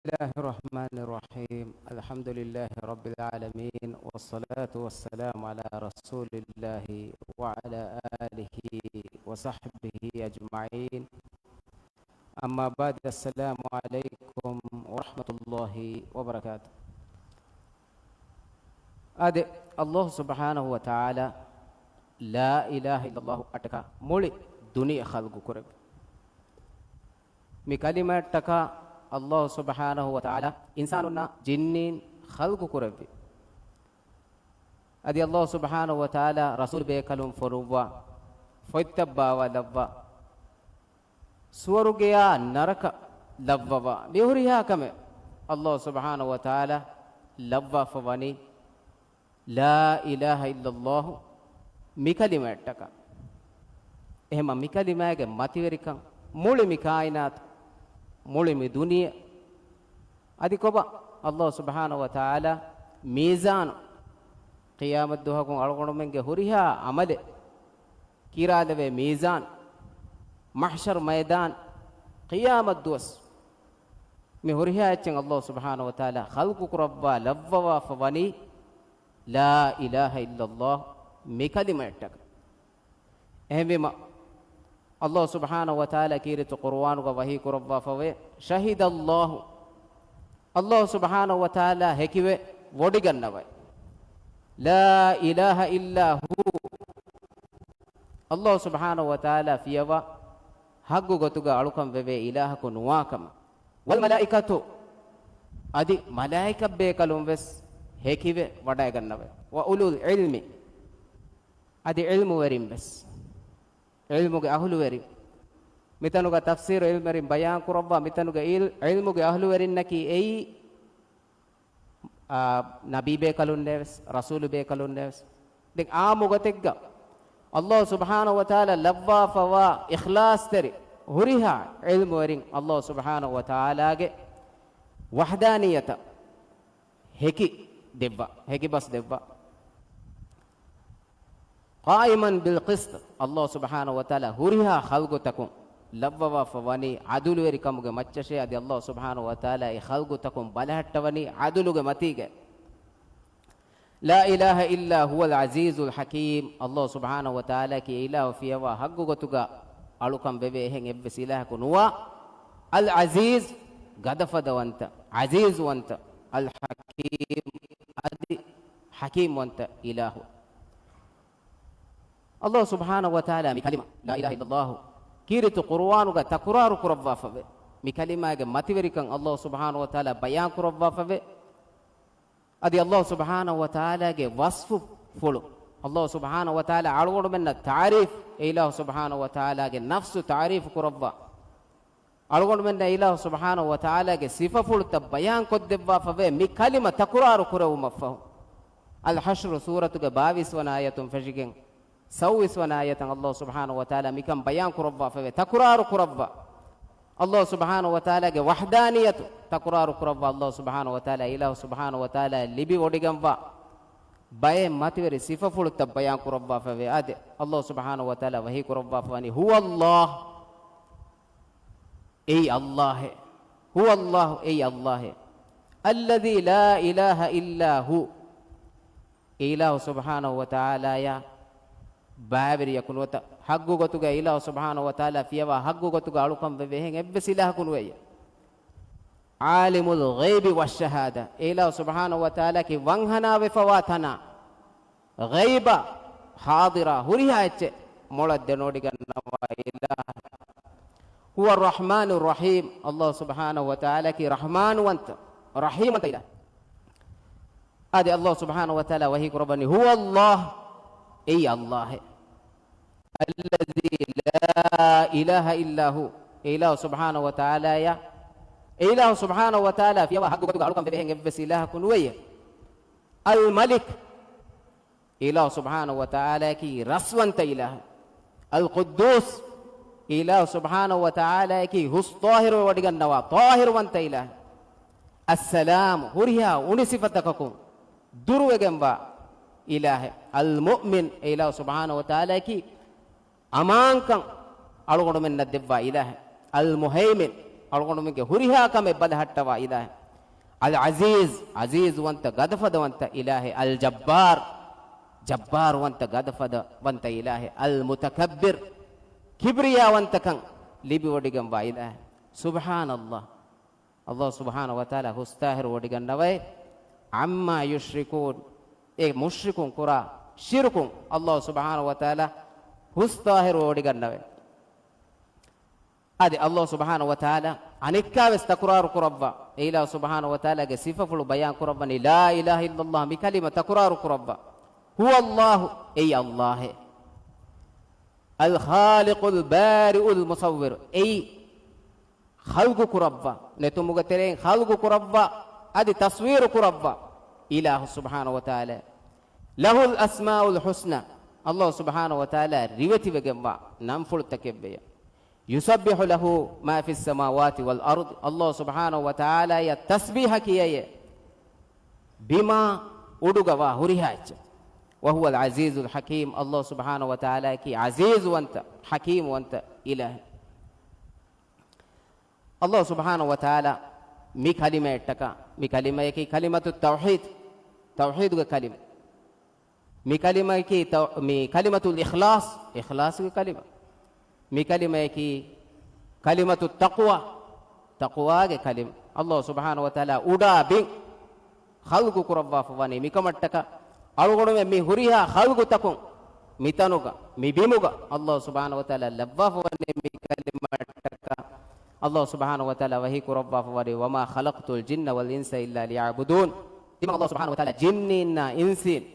الله الرحمن الرحيم الحمد لله رب العالمين والصلاة والسلام على رسول الله وعلى آله وصحبه أجمعين أما بعد السلام عليكم ورحمة الله وبركاته أدي الله سبحانه وتعالى لا إله إلا الله أتكا مولي دنيا خلق كرب مكلمة تكا الله سبحانه وتعالى إنساننا جنين خلق كربي أدي الله سبحانه وتعالى رسول بيكلم فروا فيتبا ولبا سورجيا نرك لبوا بيهريها كم الله سبحانه وتعالى لبوا فواني لا إله إلا الله مكلمة تكا إهم مكلمة ماتيريكا مولي مكائنات مولي دنيا أدي كوبا الله سبحانه وتعالى ميزان قيامة دوها كون ألقون منك هوريها عمل كيرادة ميزان محشر ميدان قيامة دوس مي هوريها أتشن الله سبحانه وتعالى خلقك ربا لبوا فواني لا إله إلا الله مكلمة تك أهم الله سبحانه وتعالى كيرت قرآن ووحي كربا فوي شهد الله سبحانه وتعالى هكذا وديغنوي لا إله إلا هو الله سبحانه وتعالى فيوا حق غتوغا ألوكم بي إلهكم نواكم والملائكة أدي ملائكة بيكلم بس هكذا وديغنوي وأولو العلم أدي علم وريم بس علمك أهل وري متنوغا تفسير علم وري بيان كربا متنوغا علمك أهل وري نكي أي نبي بيكالون نفس رسول بيكالون نفس دين آموغا تيغا الله سبحانه وتعالى لبا فوا إخلاص تري هريها علم وري الله سبحانه وتعالى وحدانية هكي دبا هكي بس دبا قائما بالقسط الله سبحانه وتعالى هريها خلقتكم لبوا فواني عدل وريكمغ مچشي ادي الله سبحانه وتعالى خلقتكم بلهټوني عدلغ متيغ لا اله الا هو العزيز الحكيم الله سبحانه وتعالى كي اله فيوا حقغتوغا alukam bebe ehen ebbe silah ko nuwa al aziz gadafadawanta aziz wanta al hakim adi hakim wanta ilahu الله سبحانه وتعالى بكلمة لا إله إلا الله كيرت قرآن تكرار كربا فبه بكلمة ماتيريكان الله سبحانه وتعالى بيان كربا فبه أدي الله سبحانه وتعالى وصف فلو الله سبحانه وتعالى علور من التعريف إله سبحانه وتعالى نفس تعريف كربا علور من إله سبحانه وتعالى صفة فلو تبيان كدبا فبه بكلمة تكرار كربا مفهوم الحشر سورة باويس وناية فشيكين سويس وناية الله سبحانه وتعالى مكان بيان كربا فبه تكرار كربا الله سبحانه وتعالى وحدانية تكرار كربا الله سبحانه وتعالى إله سبحانه وتعالى لبي وديغنبا باي ماتوري صفة فل تبيان كربا فبه آدي الله سبحانه وتعالى وهي كربا فاني هو الله أي الله هو الله أي الله الذي لا إله إلا هو إله سبحانه وتعالى يا بابري يكون وتا حقو غتوغا إله سبحانه وتعالى فيوا حقو غتوغا ألوكم ببهن إبس إله كنوي عالم الغيب والشهادة إله سبحانه وتعالى كي وانهنا وفواتنا غيبا حاضرة هريها اتش مولد دنودي غنوا إله هو الرحمن الرحيم الله سبحانه وتعالى كي رحمن وانت رحيم انت إله هذه الله سبحانه وتعالى وهي قرباني هو الله أي الله الذي لا إله إلا هو إله سبحانه وتعالى يا إله سبحانه وتعالى في واحد قد قالوا كم بيهن بس إله كنوية الملك إله سبحانه وتعالى كي رسوان إله القدوس إله سبحانه وتعالى كي هو طاهر وديغن نوا طاهر وانت إله السلام هريا ونصفتكم درو جنبا إله المؤمن إله سبحانه وتعالى كي أمان كان ألغون من الدبا إله المهيمن algondu mege huriha kame badahattawa ilahe al aziz aziz wanta gadafada wanta ilahe al jabbar jabbar wanta gadafada wanta ilahe al mutakabbir kibriya wanta kan libi wodigam wa ilahe subhanallah Allah subhanahu wa ta'ala hustahir wodigan nawai amma yushrikun e mushrikun kura shirkun Allah subhanahu wa ta'ala hustahir wodigan nawai adi Allah subhanahu wa ta'ala anikkaves takraru kurabba ila subhanahu wa ta'ala ge sifafulu bayan kurabba ni la ilaha illallah mi kalima takraru kurabba huwa Allah ay Allah al khaliqul bari'ul musawwir ay khalqu kurabba netumuga tereng khalqu kurabba adi taswir kurabba ilahu subhanahu wa ta'ala lahul asmaul husna Allah subhanahu wa ta'ala rivati vegemba namful takebbeya يسبح له ما في السماوات والأرض الله سبحانه وتعالى يا تسبيح كيه بما أدغوا هريهاج وهو العزيز الحكيم الله سبحانه وتعالى كي عزيز وانت حكيم وانت إله الله سبحانه وتعالى مي كلمة اتكا مي كلمة كي كلمة التوحيد توحيد كلمة مي كلمة كي مي كلمة الإخلاص إخلاص كلمة mi kalima ki kalimatu taqwa taqwa ge kalim Allah subhanahu wa ta'ala uda bin khalqu kurabba fawani mi kamattaka alugonu mi huriha khalqu takun mitanuga mi bimuga Allah subhanahu wa ta'ala labba fawani mi kalimattaka Allah subhanahu wa ta'ala wahi kurabba fawani wama khalaqtul jinna wal insa illa liya'budun timang Allah subhanahu wa ta'ala jinninna insin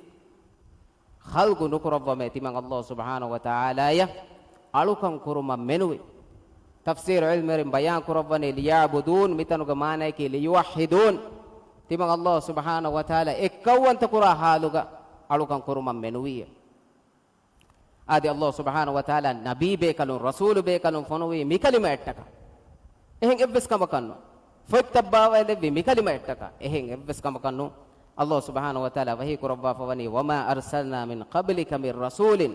khalqu nukurabba me timang Allah subhanahu wa ta'ala ya alukan kuruma menuwe tafsir ilmirin bayan kurabani liya'budun mitanuga maana ki liyuwahhidun timang Allah subhanahu wa ta'ala ekkawanta kura haluga alukan kuruma menuwe adi Allah subhanahu wa ta'ala nabi be kalun rasul be kalun fonuwe mi kalima ettaka ehen ebbes kama kannu foittabawa lebbi mi kalima ettaka ehen ebbes kama kannu Allah subhanahu wa ta'ala wahi kurabba fawani wama arsalna min qablika min rasulin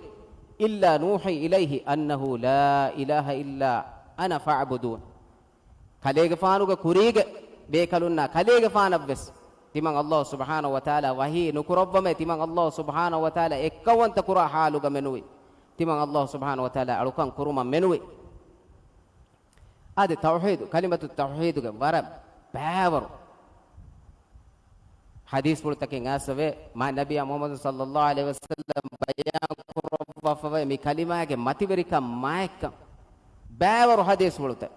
إلا نوحي إليه أنه لا إله إلا أنا فاعبدون كليغ فانوغ كوريغ بيكالونا كليغ فانبس تيمان الله سبحانه وتعالى وهي نكربما تيمان الله سبحانه وتعالى إكوان تكرا حالوغ منوي تيمان الله سبحانه وتعالى ألوكان كرما منوي هذا التوحيد كلمة التوحيد ورب باور حديث بولتكين آسوه ما نبي محمد صلى الله عليه وسلم بيان kurabba fawa mi kalimage mativerika maekka bævaru hadis bulute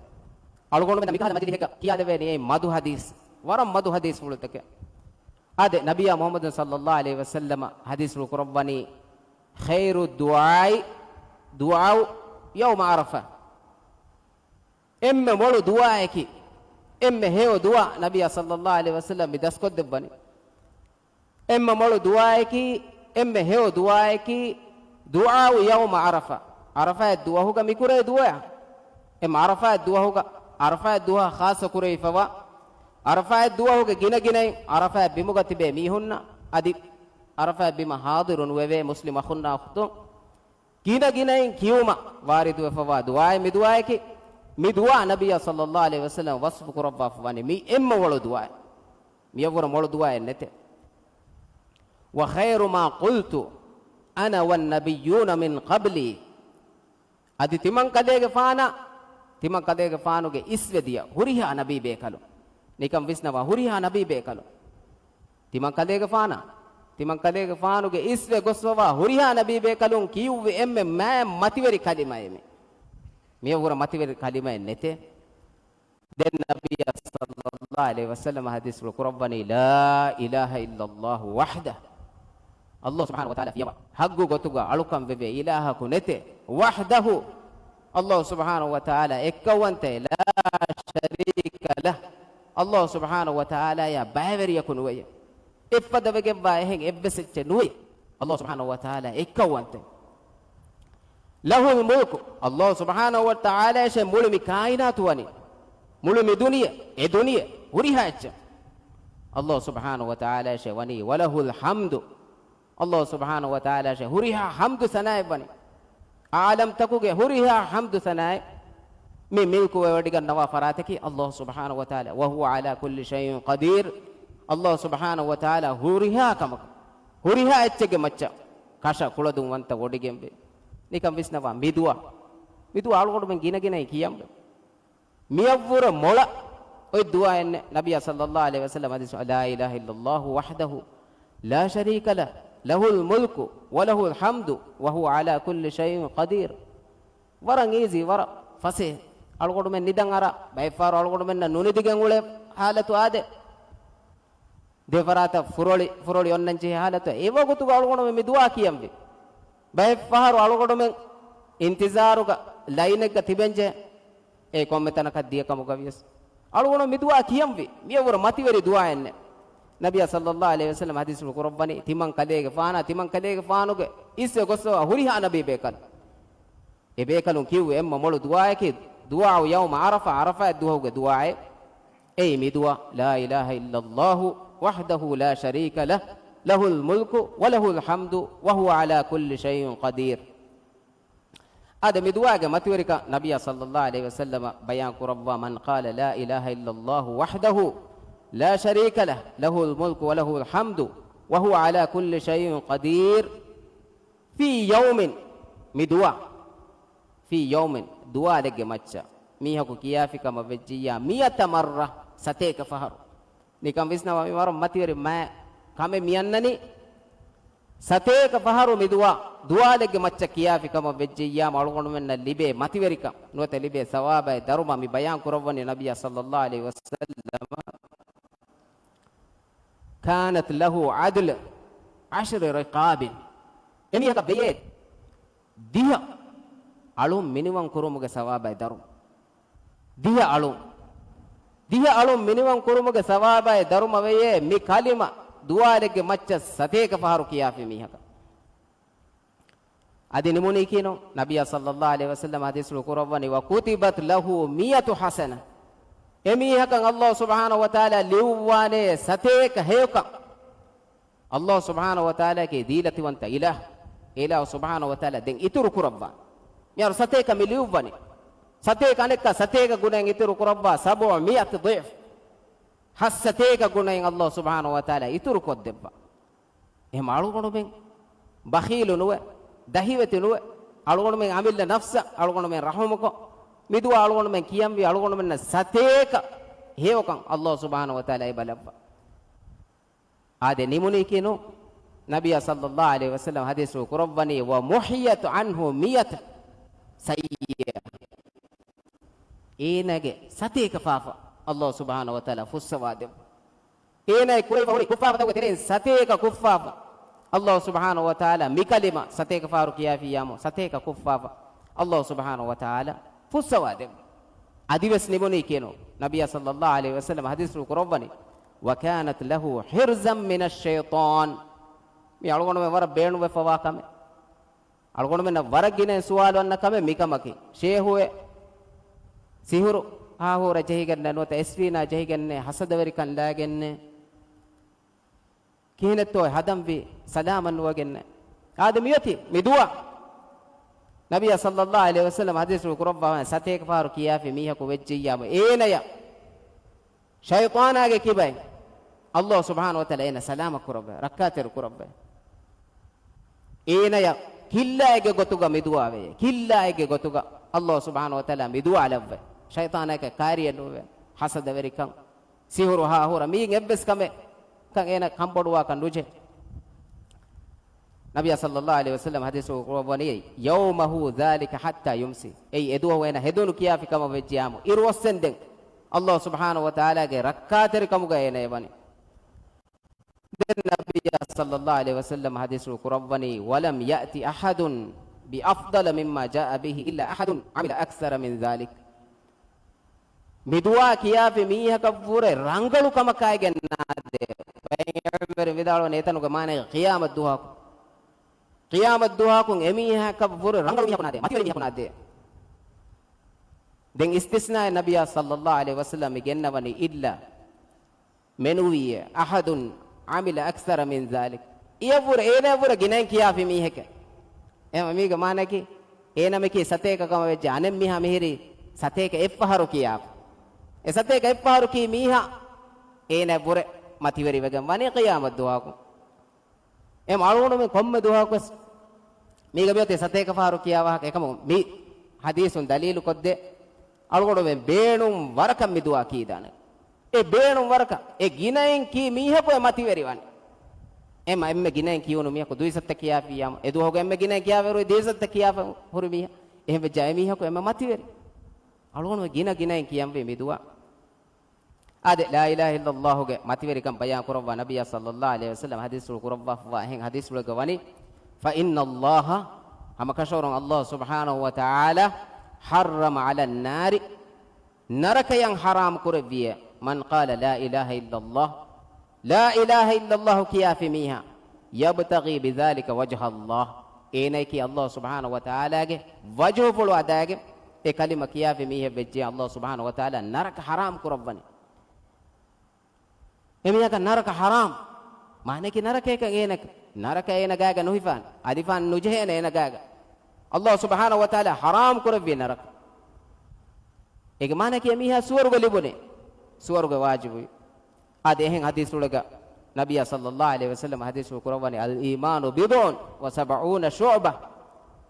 alugonu me mikala madini heka kiyade ve ne madu hadis waram madu hadis bulutake ade nabiya muhammad sallallahu alaihi wasallam hadis bul qurabbani khairu du'a yawm arafa emme molu du'a eki emme heo du'a nabiya sallallahu alaihi wasallam bidas koddebani emme molu du'a eki emme heo du'a eki du'a yawm arafa arafa du'a huga mikure du'a em arafa du'a huga arafa du'a khasa kurei fawa arafa du'a huga gina ginai arafa bimuga tibe mihunna adi arafa bima hadirun weve muslim akhunna khutun gina ginai kiyuma waridu fawa du'a mi du'a ki mi du'a nabiyya sallallahu alaihi wasallam wasfu kurabba fawani mi emma wala du'a mi yawra wala du'a nete wa khairu ma qultu أنا والنبيون من قبلي أدي تمن كديك فانو کے اسوديا هريها نبي بيكالو نيكم وسنوا هريها نبي بيكالو تمن كديك فانو کے اسو گسوا هريها نبي بيكالو كيو ام ما متيوري كلمه مي ميورا متيوري كلمه نته دين نبي صلى الله عليه وسلم حديث القرباني لا إله إلا الله وحده الله سبحانه وتعالى في يوم حقه قطوغا علوكم ببي إله كنته وحده الله سبحانه وتعالى إكوانته لا شريك له الله سبحانه وتعالى يا باور يكون ويا إفدا بجبا إهين إبسط نوي الله سبحانه وتعالى إكوانته له الملك الله سبحانه وتعالى شيء ملمي كائنات واني ملمي دنيا وريهاج الله سبحانه وتعالى شيء واني وله الحمد الله سبحانه وتعالى هريها حمد ثناء بني عالم تكوك هريها حمد ثناء මේ මිල්කු වඩි ගන්නවා ෆරාතකි අල්ලාහ් සුබ්හානහු වතාලා වහුව අලා කුල්ලි ෂයින් කදීර් අල්ලාහ් සුබ්හානහු වතාලා හුරිහා කමක හුරිහා එච්චගේ මච්ච කෂ කුලදුන් වන්ත වඩිගෙම්බේ නිකම් විස්නවා මිදුවා ආලුකොට මෙන් ගිනගෙනයි කියම්බේ මියවුර මොළ ඔය දුආ එන්නේ නබිය සල්ලල්ලාහු අලයිහි වසල්ලම හදීස් ලා ඉලාහා ඉල්ලල්ලාහු වහ්දහු ලා ශරීක ලහ ලහුල් මුල්කු වලහුල් හම්දු වහුව අලා කුල්ලි ෂයින් කදීර් වරන් ඊසි වර ෆසේ algodu men nidan ara bayfaru algodu men nunidigen ule halatu ade defarata furoli onnanche halatu ewa gotu algodu men dua kiyambi bayfaru algodu men intizaruga line ga tibenje e kommetana kaddiya kamuga vies algodu men dua kiyambi miyawura mativeri dua enne nabiya sallallahu alaihi wasallam hadisul qur'ani timan kadege faanuge isse gosso huriha nabi bekal e bekalun kiwwe emma molu dua yake دعاء يوم عرفة الدعاء دعاء أي مدعاء لا إله إلا الله وحده لا شريك له له الملك وله الحمد وهو على كل شيء قدير هذا مدعاء ما تورك نبي صلى الله عليه وسلم بيان قرب من قال لا إله إلا الله وحده لا شريك له له الملك وله الحمد وهو على كل شيء قدير في يوم مدعاء في يوم دعاء لك مچا ميهكو كيافي كما وجيا 100 مرة ستيك فهر نيكم ويسنا مر متير ما كم ميانني ستيك فهر دعاء لك مچا كيافي كما وجيا مالغون من ليبه متيريكا نوت ليبه ثواب درما مي بيان كروني نبي صلى الله عليه وسلم كانت له عدل 10 رقاب එමිහක බෙයේ දිහ අලුම් මිනිවන් කුරුමුගේ සවාබයි දරු දිහ අලුම් මිනිවන් කුරුමුගේ සවාබයි දරුම වෙයේ මි කලිම දුවාලෙගේ මච්ච සතේක පහරු කියාපි මිහක අද නිමුනේ කියනෝ නබිය සල්ලල්ලාහු අලයිහි වසල්ලම හදීසුල් කුරවනි වකුතිබත් ලහු මියතු හසන එමිහකන් අල්ලාහ් සුබ්හානහු වතාලා ලිව්වානේ සතේක හේක අල්ලාහ් සුබ්හානහු වතාලාගේ දීලතිවන්ත ඉලාහ් සුබ්හානහු වතාලා දෙන් ඉතුරු කුරවවා මියර සතේක මිලියුවනි සතේක අනෙක්ක සතේක ගුණෙන් ඉතුරු කුරවවා 700 ضعف හස් සතේක ගුණෙන් අල්ලාහ් සුබ්හානහු වතාලා ඉතුරු කොද්දෙබ්වා එහෙම අලුගොණු මෙන් බඛීලු නුව දහිවති නුව අලුගොණු මෙන් අමිල්ල නෆ්ස අලුගොණු මෙන් රහමක මිදුව අලුගොණු මෙන් කියම්වි අලුගොණු මෙන් සතේක හේවකන් අල්ලාහ් සුබ්හානහු වතාලා ඒ බලබ්වා ආදේ නිමුනි කියනෝ නබිය සල්ලල්ලාහු අලයිහි වසල්ලම් හදීස් කුරවනි ව මුහියත් අන්හු 100 සයිය ඒනගේ සතේක පාප අල්ලාහ් සුබ්හානහු වතාලා ෆුස්සවාදෙ ඒනයි කුරේ කුෆාප තව තෙරෙන් සතේක කුෆාප අල්ලාහ් සුබ්හානහු වතාලා මිකලිම සතේක පාරු කියාෆියාම සතේක කුෆාප අල්ලාහ් සුබ්හානහු වතාලා ෆුස්සවාදෙ අදිවස් නිමුනි කියනෝ නබිය සල්ලල්ලාහු අලයිහි වසල්ලම් හදීස් කුරවනි وكانت له حرزا من الشيطان මේ අලුගොණ මේ වර බේණු වෙපවා කම අලුගොණ මෙන්න වරගිනේ සුවාල වන්න කම මිකමකි ෂේහුවේ සිහුරු ආහෝර ජෙහිගන්න නොත එස්විනා ජෙහිගන්නේ හසදවරි කන් ලාගන්නේ කිනෙතෝ හදම් වි සලාමන් වගන්නේ ආදමියති මිදුවා නබිය සල්ලල්ලාහු අලයිහි වසල්ලම් හදීස් කුරබ්බා සතේක පාරු කියාෆි මීහකු වෙජ්ජියාම ඒනය ෂයිතානාගේ කිබයි අල්ලාහ් සුබ්හානහු වතාලා එන සලාම කුරබ රක්කාතර කුරබ ඒනය කිල්ලාගේ ගොතුග මිදුවාවේ කිල්ලාගේ ගොතුග අල්ලාහ් සුබ්හානහු වතාලා මිදුවා ලව්ව ෂයිතානාගේ කාර්ය නොවේ හසද වෙරිකම් සිහුරු හාහුර මීන් එබ්බස් කමේ කන් එන කම්බඩුවා කන් රුජේ නබිය සල්ලල්ලාහු අලයිහි වසල්ලම් හදීස් කුරබනි යෞමහු ذلك حتى يمسي එයි එදුව වෙන හෙදුණු කියාෆි කම වෙජ්ජාම ඉරවස්සෙන් දෙන් අල්ලාහ් සුබ්හානහු වතාලාගේ රක්කාතර කමුග එනේ වනි النبي صلى الله عليه وسلم حديث قربني ولم يأتي أحد بأفضل مما جاء به إلا أحد عمل أكثر من ذلك مدوا كيا في ميها كفور رانغلو كما كاي جناده بير ودالو نيتانو كمانه قيام الدعاء كون اميها كفور رانغلو ميها كناده ماتي ميها كناده دين استثناء النبي صلى الله عليه وسلم جنبني إلا منوي أحد عمل أكثر من ذلك يفور إيه يفور جنين كيا في ميهك إيه ميجا ما نكى إيه نمكي ستة كم وجه أنا ميها مهري සතේක එප්පහරු කියා e සතේක එප්පහරු කී මීහා ene bure mativeri wegen wani qiyamat duwaku em alunu me komme duwaku mega biyote sateka faru kiyawa ekam mi hadisun dalilu kodde algodo me beenum warakam mi duwa kidana e beenum waraka e ginaen ki miha ko mativeri wani em emme ginaen kiyunu miha ko duisatta kiya fiyam e duwa ko emme ginaen kiya veru desatta kiya huru miha ehme jay miha ko emme mativeri algodo me ginaen kiyam ve mi duwa ade la ilaha illallah ge mativeri kam bayan kurwa nabiyya sallallahu alaihi wasallam hadisul kurwa wa hen hadisul gawani fa inna allaha hama kashorun allah subhanahu wa ta'ala harrama ala an-nari naraka yang haram kurviya man qala la ilaha illallah kiyafi miha yabtaghi bidhalika wajha allah enaki allah subhanahu wa ta'ala ge wajhu pulu adage e kalima kiyafi miha vejje allah subhanahu wa ta'ala naraka haram kurvani emiyaka naraka haram mane ki naraka ek enak naraka ena gaga nuhifan adifan nujhena ena gaga allah subhanahu wa ta'ala haram kurabbi naraka ege mane ki emiha suwaruga libune suwaruga wajibu ade hen hadis ulaga nabiyya sallallahu alaihi wasallam hadis kurawani al imanu bidun wa 70 shu'ba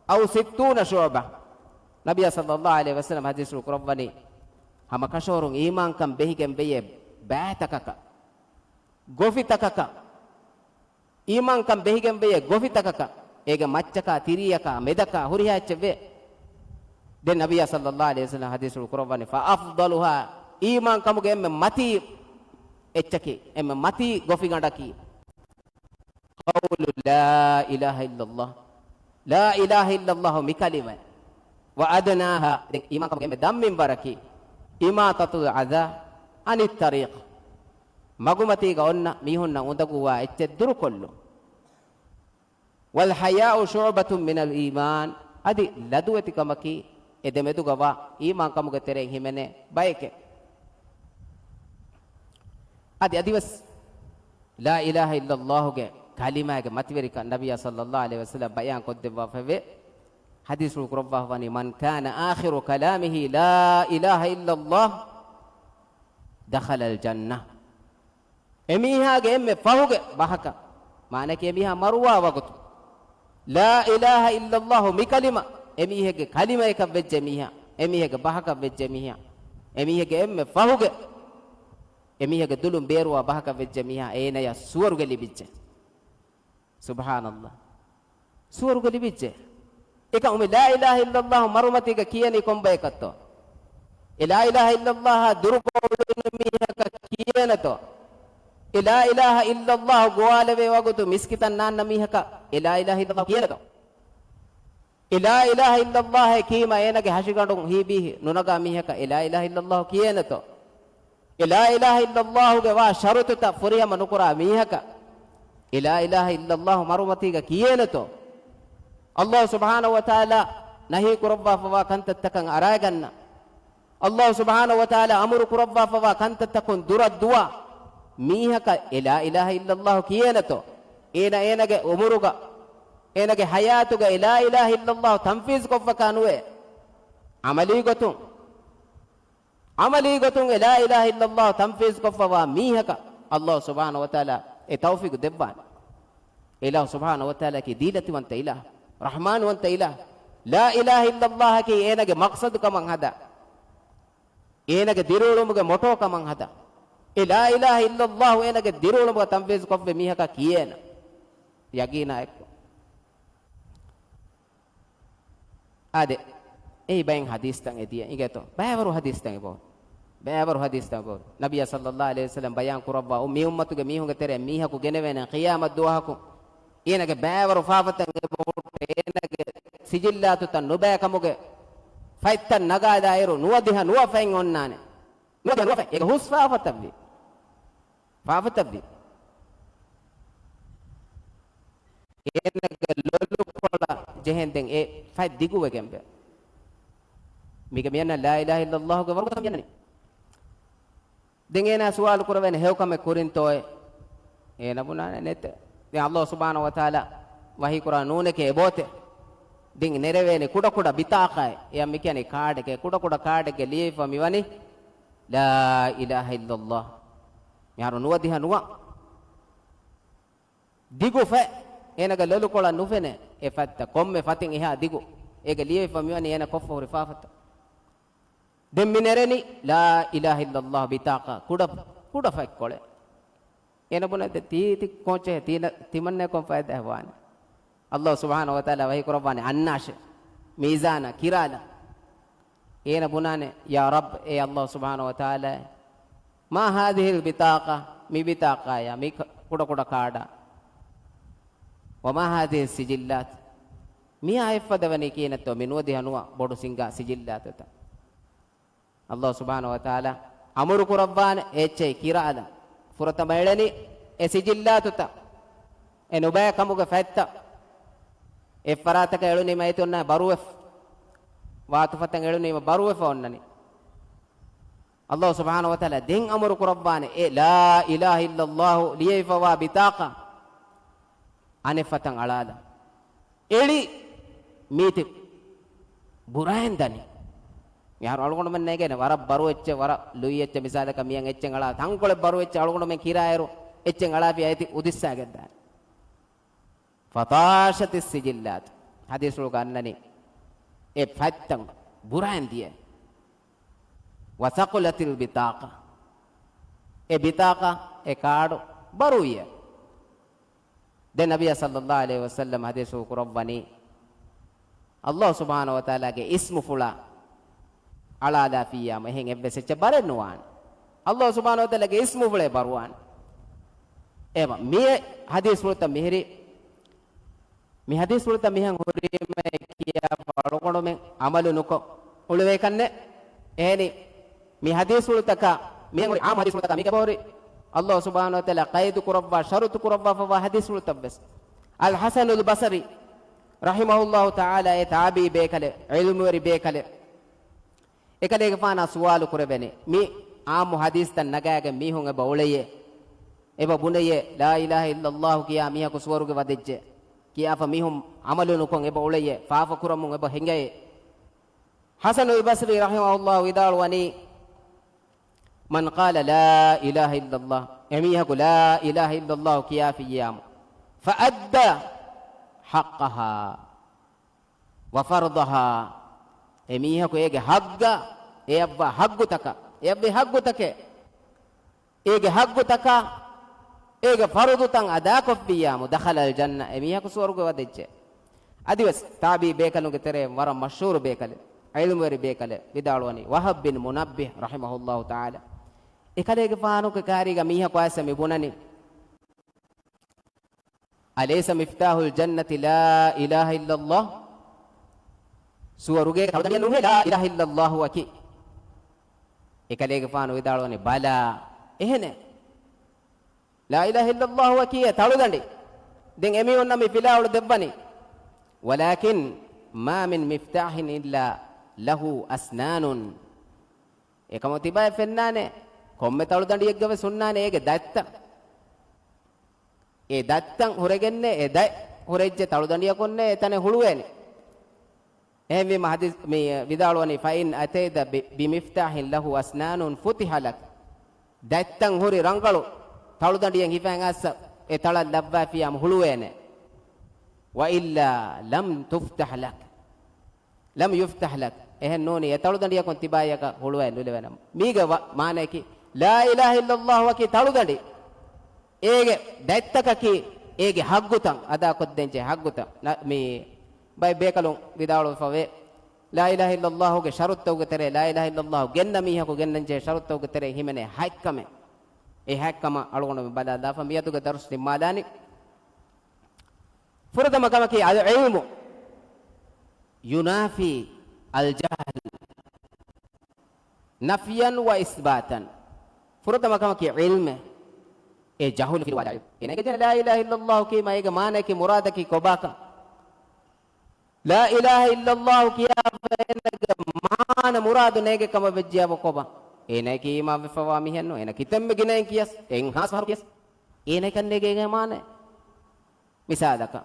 aw 60 shu'ba nabiyya sallallahu alaihi wasallam hadis kurawani hama kashorun iman kam behigen beye baatakaka gofitakaka iman kam behigen beye gofitakaka ege maccaka tiriyaka medaka hurihachve de nabiyya sallallahu alaihi wasallam hadisul qur'ani fa afdaluha iman kamuge emme mati echchaki emme mati gofi gandaki qawlu la ilaha illallah mikalima wa adnaha de iman kamuge emme dammin baraki imatatu adha anit tariq magumati ga onna mihunna undaguwa ecce duru kollu wal haya'u shu'batun min al iman adi laduwati kamaki edemedu gawa iman kamuge tereng himene bayke adi adiwas la ilaha illallah ge kalima ge matverika nabiyya sallallahu alaihi wasallam bayan koddewa feve hadisul qur'an wani man kana akhiru kalamihi la ilaha illallah dakhala al jannah emiha ge emme fahuge bahaka mane ke emiha marwa wagutu la ilaha illallah mi kalima emihe ge kalima ekak vejje miha emihe ge bahaka vejje miha emihe ge emme fahuge emihe ge dulum beruwa bahaka vejje miha ena ya suwaruge libijje subhanallah suwaruge libijje eka umi la ilaha illallah marumati ge kiyani komba ekatto la ilaha illallah durqolu miha ka kiyanato la ilaha illallah goaleve wagutu miskitan nanna mihaka la ilaha illallah kiyenato la ilaha illallah kima enage hashigandun hibihi nunaga mihaka la ilaha illallah kiyenato la ilaha illallah ge wa sharututa furiyama nukura mihaka la ilaha illallah marumatiga kiyenato allah subhanahu wa ta'ala nahi kurabba fa kantattakan araganna allah subhanahu wa ta'ala amuru kurabba fa kantattakun durad duwa mihaka la ilaha illallah kiyenato enage umuruga enage hayatuga la ilaha illallah tanfiz kofaka nuwe amali gotun la ilaha illallah tanfiz kofawa mihaka allah subhanahu wa ta'ala e tawfiq debban ilah subhanahu wa ta'ala ki dilati wanta ilah rahman wanta ilah la ilaha illallah ki enage maqsad kaman hada enage dirulumuge moto kaman hada la ilaha illallah enage dirulumuge tanfiz kofbe mihaka kiyena yagina ekko ade ei bain hadis tan ediya igeto bayawaru hadis tan ebo nabiyya sallallahu alaihi wasallam bayan kurabba ummi ummatuge mihunge tere mihaku genevena qiyamat duwaku enage bayawaru faafatan ebo enage sijillatu tan nubaya kamuge faittan nagada iru nuwadiha nuwafen onnane nuwafen ege hus faafatabbi enage lolu kola jehenden e fay diguwe gembe miga miyanna la ilaha illallah ge waru tam yanani dengena suwal kurwen hewkame kurintoy e nabuna nete de allah subhanahu wa ta'ala wahi quran nune ke ebote ding nerevene kuda kuda bitaqai ya mikani card ke kuda card ke liyefa miwani la ilaha illallah yaru nuwadiha nuwa digu fa enaga lolu kola nufene e fatta komme fatin iha digu ege liyefa miwani ena kofo rifafata dem minereni la ilaha illallah bitaqa kuda fa kole ena bunate ti konche timanne kon faida hwane Allah subhanahu wa ta'ala wahi kurabani annash mizana kirala ena bunane ya rab e Allah subhanahu wa ta'ala ma hadhihi albitaqa mi bitaqa ya mi kuda kaada wa ma hadhihi sijillat mi aifadawani kinato minwadi hanuwa bodu singa sijillat ta Allah subhanahu wa ta'ala amuru kurabani eche kirala furata mailani e sijillat ta enubaya kamuga fatta e farataka eluni maytonna baruwef waatu fatan eluni baruwef onnani Allah subhanahu wa ta'ala den amuru qur'ani e la ilaha illallah liyfa wa bitaqa ane fatan alala eli miti burayendani yaar algondu men negene wara baruwecce wara luyecce misalaka miyan eccen ala tankole baruwecce algondu men kirayeru eccen ala fi ayati udissa geddan fatashat as-sijillat hadis lu kannani e fattan burayendiye wa thaqulatil bitaqa e bitaqa e kaadu baruye de nabiy sallallahu alaihi wasallam hadisu qur'ani Allah subhanahu wa ta'ala ge ismu fula ala dafiyamehen ebbesecce barenwan Allah subhanahu wa ta'ala ge ismu fule barwan ema me hadis fulta mehri mi hadis fulta mihan horime kiya parokono men amalu nuko ulwe kanne ehni mi hadis fulta ka mihan hori am hadis fulta ka mi kabori Allah subhanahu wa ta'ala qaid kurabba sharut kurabba fa hadis fulta bes al hasan al basri rahimahullah ta'ala e tabi bekale ilmu wari bekale ekale ge fana suwalu kurebene mi am hadis tan nagaga mi hun e bawleye eba buneye la ilaha illallah kiya miha ko suwaru ge wadejje kiya fa mihum amalu nukon eba uleye faafa kuramun eba hengaye hasan al basri rahimahullah idal wani man qala la ilaha illallah emiha ko la ilaha illallah kiya fi yam fa adda haqqaha wa fardaha emiha ko ege hagga e abba haggutaka e abbe haggutake ege haggutaka ege farudu tan ada ko biyamu dakhala al janna emiha ko swargo wadecce adiwas tabi bekalu ge tere wara mashhur bekale ilmu wari bekale bidalwani wahab bin munabbih rahimahullah ta'ala ekale ge faanu ke kariga miha ko asami bunani alaysa miftahul jannati la ilaha illallah suwaruge tawdaniya nuhe la ilaha illallah waki ekale ge faanu bidalwani bala ehne la ilaha illallah waki tawdandi den emi onna mi filawul debbani walakin ma min miftahin illa lahu asnanun ekamoti bay fennane komme tawdandi eggave sunnane ege datta e dattan horegenne e dai horejje tawdandiya konne etane huluweni ehmi hadis mi vidalwani fa in atayda bi miftahin lahu asnanun futiha lak dattan hori rangalu tawdandiyen hifan assa e tala labba fiyam huluwene wa illa lam tuftah lak lam yuftah lak ehen noni e tawdandiya kon tibayaka huluwen lulewena miga maneki la ilaha illallah waki tawdandi ege daittakaki ege haggutan ada koddenje haggutan mi bay bekalon vidalu fawe la ilaha illallah ge sharuttawge tere la ilaha illallah genna miha ko gennanje sharuttawge tere himene hakkame e hakkama algono bada dafa miyatuge darus timmadani furadama kamaki al ilmu yunafi al jahl nafyan wa isbatan furadama kamaki ilme e jahul fi wala enege la ilaha illallah ki maige maane ki murada ki kobaka la ilaha illallah ki enege maana muradu nege kama vejja koba ene ki ma fawa mi henno ene kitemme ginen kiyas en has haru kiyas ene kannege ge maane misalaka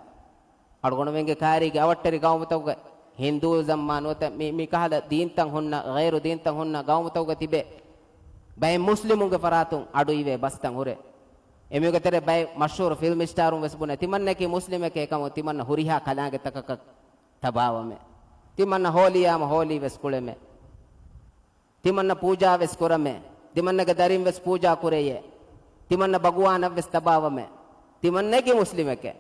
අඩගොණ මෙන්ගේ කාරීගේ අවට්ටරි ගවමතවක හින්දුයිසම් මානවත මේ කහල දීන්තන් හොන්න ගෛරු දීන්තන් හොන්න ගවමතවක තිබේ බයි මුස්ලිමුන්ගේ ෆරාතුන් අඩුයිවේ බස්තන් හොරේ එමියුගේ තෙරේ බයි මෂූර් ෆිල්ම් ස්ටාරුන් වෙස්බුන තිමන්නකි මුස්ලිමකේ කම තිමන්න හුරිහා කලාගේ තකක තබාවමෙ තිමන්න හෝලියාම හෝලි වෙස් කුලෙමෙ තිමන්න පූජා වෙස් කරමෙ තිමන්නගේ දරින් වෙස් පූජා කුරේයේ තිමන්න භගවාන වෙස් තබාවමෙ තිමන්නකි මුස්ලිමකේ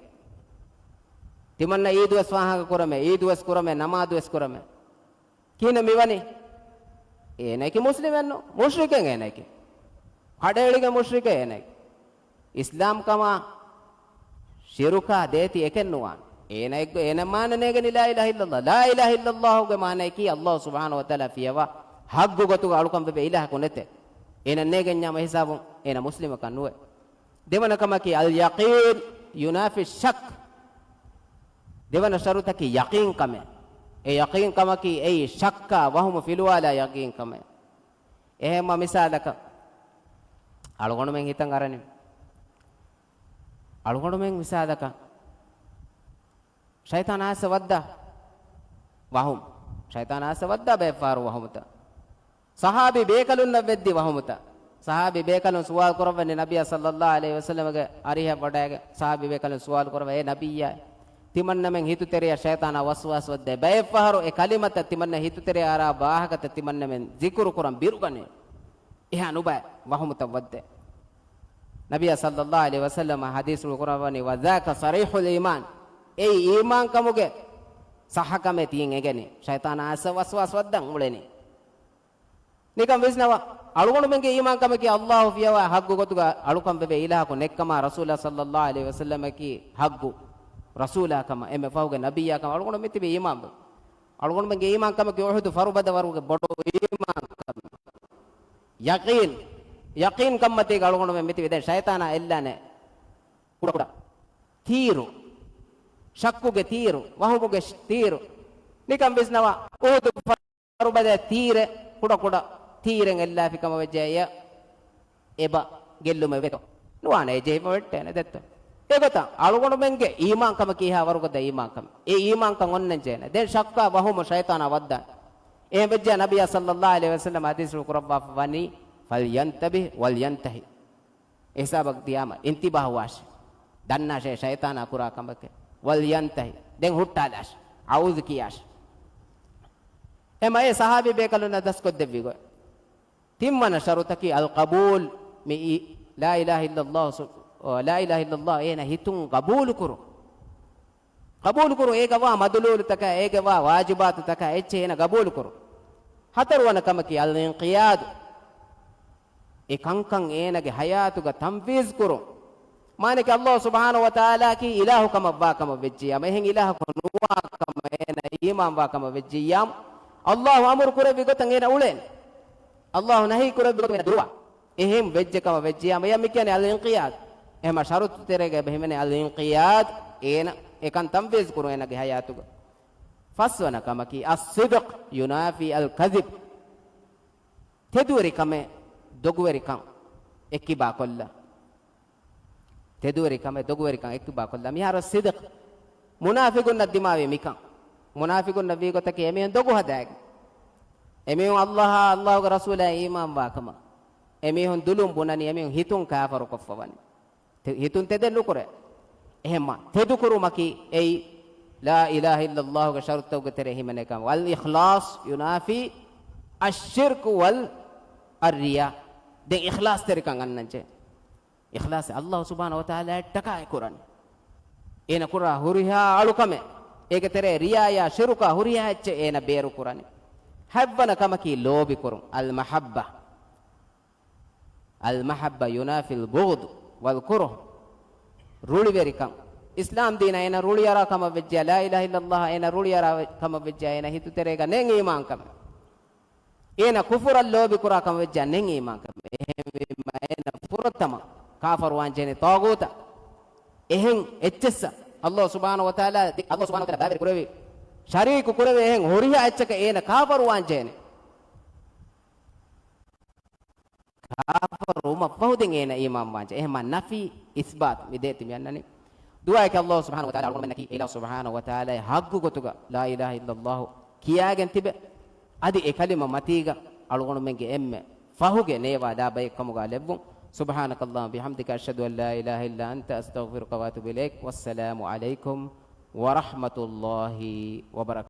තිමන්න ඊද් වෙස් වාහක කරමෙ ඊද් වෙස් කරමෙ නමාද් වෙස් කරමෙ කින මෙවනි ඒනකි මුස්ලිමෙන්නෝ මුශ්රිකෙන් ඒනකි කඩේලිගේ මුශ්රිකේ ඒනකි ඉස්ලාම් කම ශිරුකා දේති එකෙන්නුවාන් ඒනයික එන මානනේගෙන ලා ඉලාහා ඉල්ලල්ලාහ් ලා ඉලාහා ඉල්ලල්ලාහ් ගේ මානේ කි අල්ලාහ් සුබ්හානහු වතාලා ෆියවා හග්ගු ගතු අලුකම් බෙ ඉලාහ කොනෙතේ එන නේගෙන් ඥාම හිසාබුන් එන මුස්ලිම කන්නුවේ දෙවන කම කි අල් යකීන් යුනාෆි ශක් දෙවන ශරුත කි යකීන් කම ඒ යකීන් කම කි ඒ ශක්කා වහුම ෆිලවාලා යකීන් කම එහෙම මිසාලක අලුගොණ මෙන් හිතන් අරනේ අලුගොණ මෙන් මිසාලක ಶೈತಾನ ಆಸವದ್ದ ವಹುಂ ಶೈತಾನ ಆಸವದ್ದ ಬೇಫಾರು ವಹುಮತ ಸಹಾಬಿ ಬೇಕಲುನ್ನ ವೆದ್ದಿ ವಹುಮತ ಸಹಾಬಿ ಬೇಕಲುನ್ ಸುವಾಲ್ ಕೊರವನೆ ನಬಿಯ ಸಲ್ಲಲ್ಲಾಹು ಅಲೈಹಿ ವಸಲ್ಲಮಗೆ ಅರಿಹ ಬಡಾಗೆ ಸಹಾಬಿ ಬೇಕಲುನ್ ಸುವಾಲ್ ಕೊರವ ಏ ನಬಿಯ ತಿಮನ್ನ ಮೆಂ ಹಿತು ತೆರೆಯ ಶೈತಾನ ವಸ್ವಾಸ್ ವದ್ದೆ ಬೇಫಾರು ಎ ಕಲಿಮತ ತಿಮನ್ನ ಹಿತು ತೆರೆಯ ಆರ ಬಾಹಕತ ತಿಮನ್ನ ಮೆಂ ಜಿಕ್ರು ಕುರಂ ಬಿರುಗನೆ ಇಹ ಅನುಬ ವಹುಮತ ವದ್ದೆ ನಬಿಯ ಸಲ್ಲಲ್ಲಾಹು ಅಲೈಹಿ ವಸಲ್ಲಮ ಹದೀಸುಲ್ ಕುರವನಿ ವಜಾಕ ಸರೀಹುಲ್ ಈಮಾನ್ ඒ ඊමාන් කමුගේ සහකමේ තියෙන් එගනේ ෂයිතාන ආස වස්වාස් වද්දන් මුලෙනේ නිකම් විස්නව අලුගොණ මෙන්ගේ ඊමාන් කම කි අල්ලාහ් ෆියවා හග්ගු ගතුග අලුකම් බෙබේ ඉලාහකු නෙක්කම රසූලා සල්ලල්ලාහු අලයිහි වසල්ලම කි හග්ගු රසූලා කම එමෙ ෆවගේ නබියා කම අලුගොණ මෙති බේ ඊමාන් අලුගොණ මෙන්ගේ ඊමාන් කම කි උහුදු ෆරුබද වරුගේ බොඩෝ ඊමාන් කම යකීන් කම්මතේ අලුගොණ මෙති බේ දැන් ෂයිතාන එල්ලානේ කුඩ කුඩ තීරු ಶಕ್ಕುಗೆ ತೀರು ವಹುಬುಗೆ ತೀರು ನಿಕಂ ಬಿಸ್ನವ ಓದು ಫರುಬದ ತೀರೆ ಕುಡ ಕುಡ ತೀರೆಂ ಎಲ್ಲಾ ಫಿಕಮ ವಜಯ ಎಬ ಗೆಲ್ಲುಮ ವೆತೋ ನುವಾನೆ ಜೈಮ ವೆಟ್ಟೆನೆ ದೆತ್ತ ಏಗತ ಅಳುಗೊಂಡು ಮೆಂಗೆ ಈಮಾನ್ ಕಮ ಕೀಹ ವರುಗದ ಈಮಾನ್ ಕಮ ಏ ಈಮಾನ್ ಕಂ ಒನ್ನಂ ಜೇನೆ ದೆ ಶಕ್ಕ ವಹುಮ ಶೈತಾನ ವದ್ದ ಏ ಬಜ್ಜ ನಬಿಯ ಸಲ್ಲಲ್ಲಾಹು ಅಲೈಹಿ ವಸಲ್ಲಂ ಹದೀಸ್ ಕುರಬ್ಬ ಫನಿ ಫಲ್ಯಂತಬಿ ವಲ್ಯಂತಹಿ ಹಿಸಾಬಕ್ ದಿಯಾಮ ಇಂತಿಬಾಹ ವಾಶ್ ದನ್ನ ಶೈತಾನ ಕುರಾ ಕಮಕೆ වල්යන්තයි දැන් හුට්ටාදාශ අවුදු කියාශ එමය සහාබි බේකලුන දස්කොත් දෙවි ගොය තිම්මන ශරුතකි අල් කබූල් මේ ලා ඉලාහා ඉල්ලල්ලාහ් එන හිතුන් කබූල් කරු ඒකවා මදුලූල් තක ඒකවා වාජිබාත් තක එච්ච එන කබූල් කරු හතරවන කමකි අල් ඉන්කියාද් ඒ කංකං ඒනගේ හයාතුග තම්ෆීස් කරු माने कि अल्लाह सुब्हानहु व तआला की इलाहु कम वा कम वेज्जिया मेहं इलाह को नुवा कम एना ईमान वा कम वेज्जिया अल्लाह अमर करे विगतन एना उलेन अल्लाह नहीं करे विगतन दुवा एहम वेज्ज कम वेज्जिया मैं मिकने अल इंकियाद एमा शरत तेरेगे बहिमने अल इंकियाद एना एकन तंबीज करो एना के हयातु फसवना कम की as-sidq yunafi al-kadhib तेदुरी कमे दोगुवेरी कम एकी बा कोल्ला तेदुरी कमे दोगुवेरी कम एकी बा कोल्ला मिहार सिदक मुनाफिकुन नदिमावे मिकम मुनाफिकुन नबी को तके एमे दोगु हदाग एमे अल्लाह के रसूल ईमान वाकम एमे हुन दुलुम बुननी एमे हितुन काफर कोफवनी हितुन तेदे नुकुरे එහෙම තෙදුකුරු මකි එයි ලා ඉලාහා ඉල්ලල්ලාහ් ගේ ෂර්ත උග තෙරෙ හිමනේ කම වල් ඉඛලාස් යුනාෆි අෂ්ෂිර්ක් වල් අරියා දෙ ඉඛලාස් තෙරි කන් අන්නංචේ ඉඛලාස් අල්ලාහ් සුබ්හානහු වතාලා ටකයි කුරාන එන කුරා හුරිහා අලුකම ඒක තෙරේ රියායා ශිරුකා හුරිහා එච්ච එන බේරු කුරාන හබ්බන කමකි ලෝබි කුරුන් අල් මහබ්බා යුනාෆි අල් බුග්ද් වල් කුරහ रूली वेरिकम इस्लाम दीन एना रूली यारा कम विज्या ला इलाहा इल्लल्लाह एना रूली यारा कम विज्या एना हितु तेरेगा नेंग ईमान कम एना कुफर अल्लोबि कुरा कम विज्या नेंग ईमान कम एना फुरतम काफर वांजेने तागूता एहें एच्चस अल्लाह सुब्हानहु व तआला बाबे कुरेवी शरीक कुरेवे एहें होरिया एच्चක एना काफर वांजेने काफर उम बहुदिन एना ईमान वांजे එහෙම නෆි ඉස්බාත් මිදේති මියන්නනේ duwaike Allah subhanahu wa ta'ala algon menaki ila subhanahu wa ta'ala haggu gotuga la ilaha illallah kiyagen tibe adi e kalima matiga algon menge emme fahuge newa da bay kamuga lebbun subhanakallahumma bihamdika ashhadu an la ilaha illa anta astaghfiruka wa atubu ilaik wassalamu alaikum wa rahmatullahi wa barakatuh